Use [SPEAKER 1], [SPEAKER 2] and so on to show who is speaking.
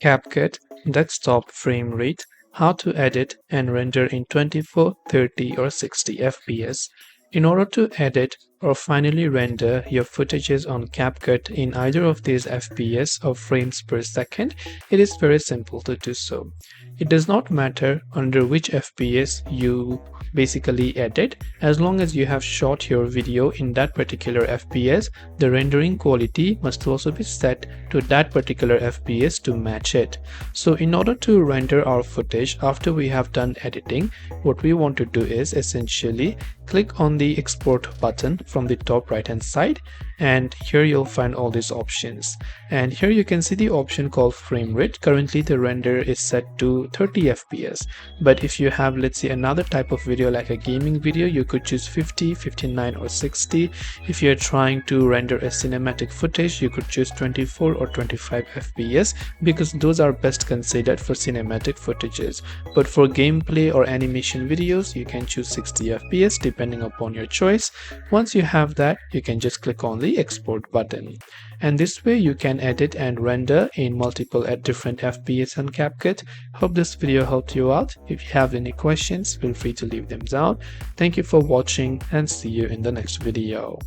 [SPEAKER 1] CapCut Desktop frame rate, how to edit and render in 24, 30 or 60 FPS. In order to edit or finally render your footages on CapCut in either of these FPS or frames per second, it is very simple to do so. It does not matter under which FPS you basically edit, as long as you have shot your video in that particular FPS, the rendering quality must also be set to that particular FPS to match it. So in order to render our footage after we have done editing, what we want to do is essentially click on the export button from the top right hand side, and here you'll find all these options, and here you can see the option called frame rate. Currently the render is set to 30 FPS, but if you have, let's say, another type of video like a gaming video, you could choose 50, 59 or 60. If you're trying to render a cinematic footage, you could choose 24 or 25 FPS, because those are best considered for cinematic footages. But for gameplay or animation videos, you can choose 60 FPS depending upon your choice. Once you have that, you can just click on the export button, and this way you can edit and render in multiple at different FPS on CapCut. Hope this video helped you out. If you have any questions, feel free to leave them down. Thank you for watching and see you in the next video.